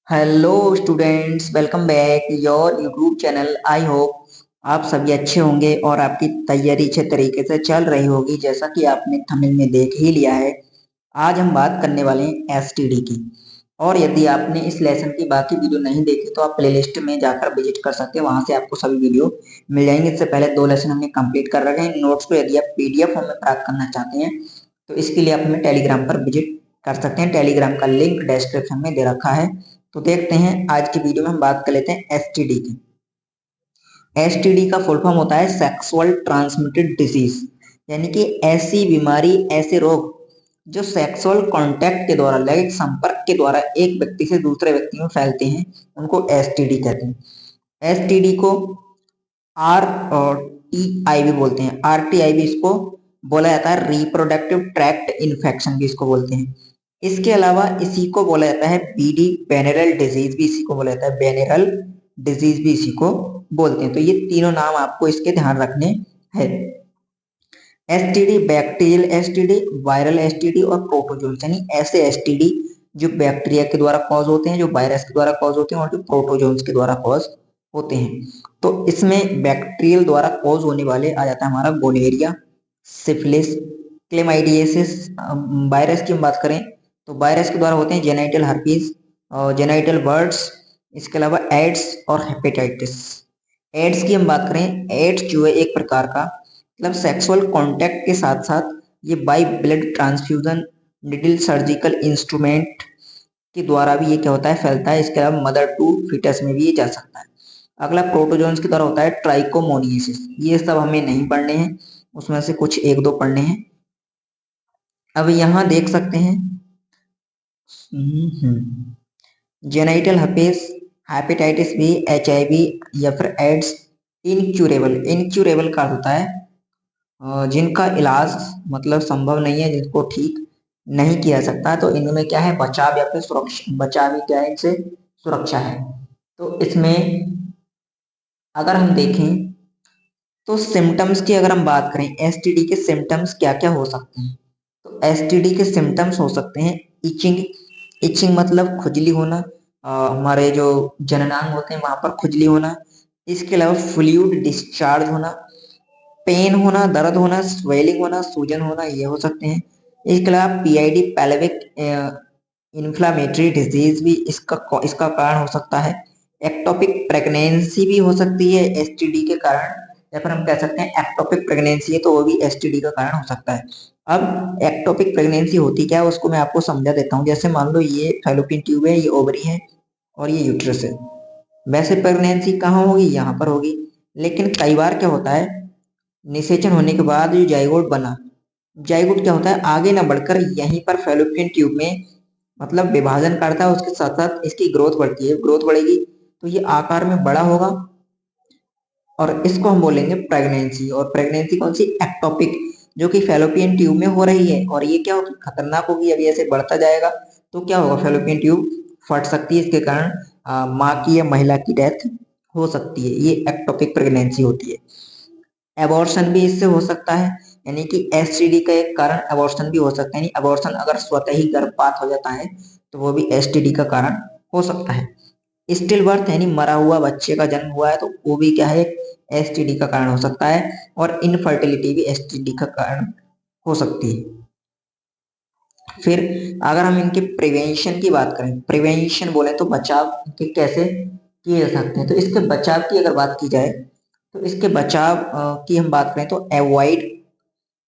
Hello students, welcome back your YouTube channel. I hope आप सभी अच्छे होंगे और आपकी तैयारी अच्छे तरीके से चल रही होगी। जैसा कि आपने थंबनेल में देख ही लिया है, आज हम बात करने वाले हैं एसटीडी की। और यदि आपने इस लेसन की बाकी वीडियो नहीं देखी तो आप प्लेलिस्ट में जाकर विजिट कर सकते हैं, वहां से आपको सभी वीडियो मिल जाएंगे। इससे पहले 2 लेसन हमने कंप्लीट कर रखे हैं। नोट्स को यदि आप पीडीएफ फॉर्म में प्राप्त करना चाहते हैं तो इसके लिए आप हमें टेलीग्राम पर विजिट कर सकते हैं। टेलीग्राम का लिंक डिस्क्रिप्शन में दे रखा है। तो देखते हैं आज की वीडियो में हम बात कर लेते हैं एसटीडी की। एसटीडी का फुल फॉर्म होता है सेक्सुअल ट्रांसमिटेड डिजीज, यानी कि ऐसी बीमारी, ऐसे रोग जो सेक्सुअल कांटेक्ट के द्वारा, लैंगिक संपर्क के द्वारा एक व्यक्ति से दूसरे व्यक्ति में फैलते हैं, उनको एसटीडी कहते हैं। एसटीडी को आर और टीआई भी बोलते हैं। आरटीआई भी इसको बोला जाता है। रिप्रोडक्टिव ट्रैक्ट इन्फेक्शन भी इसको बोलते हैं। इसके अलावा इसी को बोला जाता है बीडी, बेनेरल डिजीज भी इसी को बोला जाता है। बेनेरल डिजीज भी इसी को बोलते हैं। तो ये तीनों नाम आपको इसके ध्यान रखने हैं। STD bacterial STD, viral STD और प्रोटोजोन्स, यानी ऐसे एसटीडी जो बैक्टीरिया के द्वारा कॉज होते हैं, जो वायरस के द्वारा कॉज होते हैं और जो प्रोटोजोन्स के द्वारा कॉज होते हैं। तो इसमें बैक्टीरियल द्वारा कॉज होने वाले आ जाता है हमारा गोनेरिया, सिफिलिस, क्लेमाइडियसिस। वायरस की हम बात करें तो वायरस के द्वारा होते हैं जेनाइटल हर्पीज और जेनाइटल बर्ड्स। इसके अलावा एड्स और हेपेटाइटिस। एड्स की हम बात करें, एड्स जो है एक प्रकार का, मतलब सेक्सुअल कांटेक्ट के साथ साथ ये by blood transfusion, needle surgical instrument के द्वारा भी ये क्या होता है, फैलता है। इसके अलावा मदर टू फीटस में भी ये जा सकता है। अगला प्रोटोजोन्स के द्वारा होता है ट्राइकोमोनियसिस। ये सब हमें नहीं पढ़ने हैं, उसमें से कुछ एक दो पढ़ने हैं। अब यहाँ देख सकते हैं genital herpes, hepatitis B, HIV या फिर एड्स इनक्यूरेबल। इनक्यूरेबल का होता है जिनका इलाज मतलब संभव नहीं है, जिनको ठीक नहीं किया सकता। तो इनमें क्या है, बचाव या फिर सुरक्षा। बचाव ही क्या है, इनसे सुरक्षा है। तो इसमें अगर हम देखें तो सिम्टम्स की अगर हम बात करें, एसटीडी के सिम्टम्स क्या क्या हो सकते हैं। तो एसटीडी के सिम्टम्स हो सकते हैं इचिंग। इचिंग मतलब खुजली होना, हमारे जो जननांग होते हैं वहां पर खुजली होना। इसके अलावा फ्लूइड डिस्चार्ज होना, पेन होना, दर्द होना, स्वेलिंग होना, सूजन होना, ये हो सकते हैं। इसके अलावा पीआईडी, पैल्विक इन्फ्लामेटरी डिजीज भी इसका कारण हो सकता है। एक्टोपिक प्रेगनेंसी भी हो सकती है एसटीडी के कारण, या फिर हम कह सकते हैं एक्टोपिक प्रेगनेंसी है तो वो भी एसटीडी का कारण हो सकता है। अब एक्टोपिक प्रेगनेंसी होती क्या है उसको मैं आपको समझा देता हूँ। जैसे मान लो ये फैलोपियन ट्यूब है, ये ओवरी है और ये यूट्रस है। वैसे प्रेगनेंसी कहाँ होगी, यहाँ पर होगी। लेकिन कई बार क्या होता है, निषेचन होने के बाद जो जाइगोट बना, जाइगोट क्या होता है, आगे ना बढ़कर यहीं पर फैलोपियन ट्यूब में मतलब विभाजन करता है। उसके साथ साथ इसकी ग्रोथ बढ़ती है। ग्रोथ बढ़ेगी तो ये आकार में बड़ा होगा और इसको हम बोलेंगे प्रेगनेंसी। और प्रेगनेंसी कौन सी, एक्टोपिक, जो कि फैलोपियन ट्यूब में हो रही है। और ये क्या होगी, खतरनाक होगी। अभी ऐसे बढ़ता जाएगा तो क्या होगा, फैलोपियन ट्यूब फट सकती है। इसके कारण माँ की या महिला की डेथ हो सकती है। ये एक्टोपिक प्रेगनेंसी होती है। एबॉर्शन भी इससे हो सकता है, यानी कि एसटीडी का एक कारण एबॉर्शन भी हो सकता है। यानी एबॉर्शन अगर स्वतः ही गर्भपात हो जाता है तो वो भी एसटीडी का कारण हो सकता है। स्टिल बर्थ यानी मरा हुआ बच्चे का जन्म हुआ है तो वो भी क्या है, एक एसटीडी का कारण हो सकता है। और इनफर्टिलिटी भी एसटीडी का कारण हो सकती है। फिर अगर हम इनके प्रिवेंशन की बात करें, प्रिवेंशन बोले तो बचाव के कैसे किए जा सकते हैं। तो इसके बचाव की अगर बात की जाए तो इसके बचाव की हम बात करें तो अवॉइड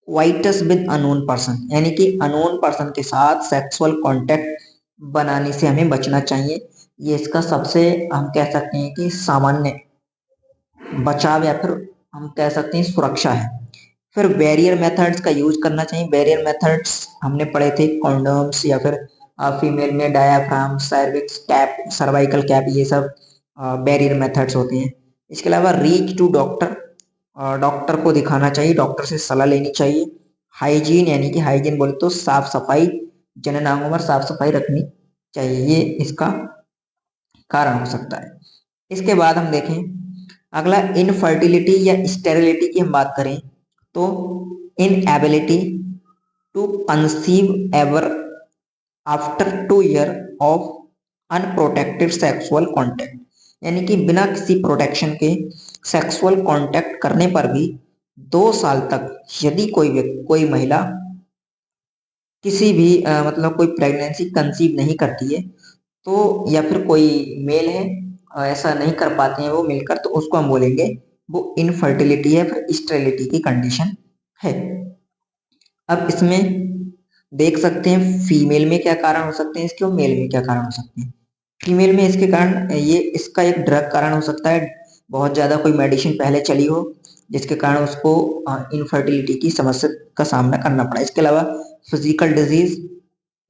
वाइटस विद अननोन पर्सन, यानी कि अननोन पर्सन के साथ सेक्सुअल कांटेक्ट बनाने से हमें बचना चाहिए। ये इसका सबसे हम कह सकते हैं कि सामान्य बचाव या फिर हम कह सकते हैं सुरक्षा है। फिर बैरियर मेथड्स का यूज करना चाहिए। बैरियर मेथड्स हमने पढ़े थे, कॉन्डोम्स या फिर फीमेल में diaphragm, cervix cap, cervical cap, ये सब बैरियर मेथड्स होते हैं। इसके अलावा रीच टू डॉक्टर, डॉक्टर को दिखाना चाहिए, डॉक्टर से सलाह लेनी चाहिए। हाइजीन, यानी कि हाइजीन बोले तो साफ सफाई, जननांगों पर साफ सफाई रखनी चाहिए। ये इसका कारण हो सकता है। इसके बाद हम देखें अगला, इनफर्टिलिटी या स्टेरिलिटी की हम बात करें तो inability to conceive ever after 2 years of unprotected sexual contact, यानी कि बिना किसी प्रोटेक्शन के सेक्सुअल कांटेक्ट करने पर भी 2 साल तक यदि कोई महिला किसी भी मतलब कोई प्रेगनेंसी कंसीव नहीं करती है तो, या फिर कोई मेल है ऐसा नहीं कर पाते हैं वो मिलकर, तो उसको हम बोलेंगे वो इनफर्टिलिटी है, फिर स्टेरिलिटी की कंडीशन है। अब इसमें देख सकते हैं फीमेल में क्या कारण हो सकते हैं इसके और मेल में क्या कारण हो सकते हैं। फीमेल में इसके कारण ये इसका एक ड्रग कारण हो सकता है, बहुत ज़्यादा कोई मेडिसिन पहले चली हो जिसके कारण उसको इनफर्टिलिटी की समस्या का सामना करना पड़ा। इसके अलावा फिजिकल डिजीज,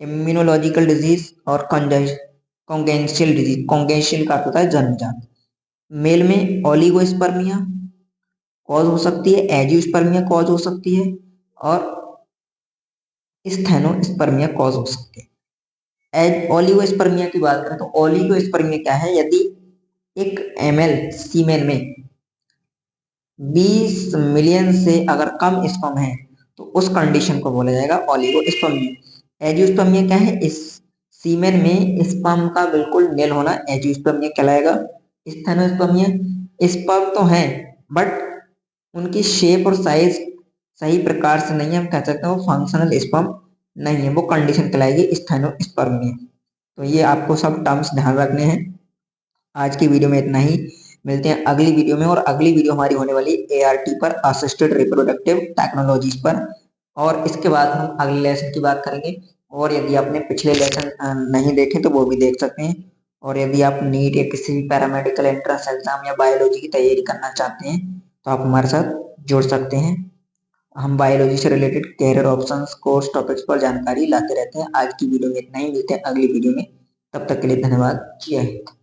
इम्यूनोलॉजिकल डिजीज और कॉन्गेंशियल डिजीज, कॉन्गेंशियल का होता है जन्मजात। मेल में ओलिगोस्पर्मिया कॉज हो सकती है, एजियोस्पर्मिया कॉज हो सकती है और स्थेनोस्पर्मिया कॉज हो सकती है। ओलिगोस्पर्मिया की बात करें तो ओलिगोस्पर्मिया क्या है, यदि 1 ml सीमेन में 20 मिलियन से अगर कम स्पर्म है तो उस कंडीशन को बोला जाएगा ओलिगोस्पर्मिया। एजियोस्पर्मिया क्या है, इस सीमेन में स्पर्म का बिल्कुल नील होना एजियोस्पर्मिया कहलाएगा। स्थेनोस्पर्मिया स्पर्म तो है बट उनकी शेप और साइज सही प्रकार से नहीं है, हम कह सकते हैं वो फंक्शनल स्पर्म नहीं है, वो कंडीशन कहलाएगी स्थेनोस्पर्मिया। तो ये आपको सब टर्म्स ध्यान रखने हैं। आज की वीडियो में इतना ही, मिलते हैं अगली वीडियो में। और अगली वीडियो हमारी होने वाली ART पर, असिस्टेड रिप्रोडक्टिव टेक्नोलॉजीज पर, और इसके बाद हम अगले लेसन की बात करेंगे। और यदि आपने पिछले लेसन नहीं देखे तो वो भी देख सकते हैं। और यदि आप नीट या किसी भी पैरामेडिकल एंट्रेंस एग्जाम या बायोलॉजी की तैयारी करना चाहते हैं तो आप हमारे साथ जुड़ सकते हैं। हम बायोलॉजी से related career options, course topics पर जानकारी लाते रहते हैं। आज की वीडियो में इतना ही, मिलते हैं अगली वीडियो में। तब तक के लिए धन्यवाद। जय हिंद।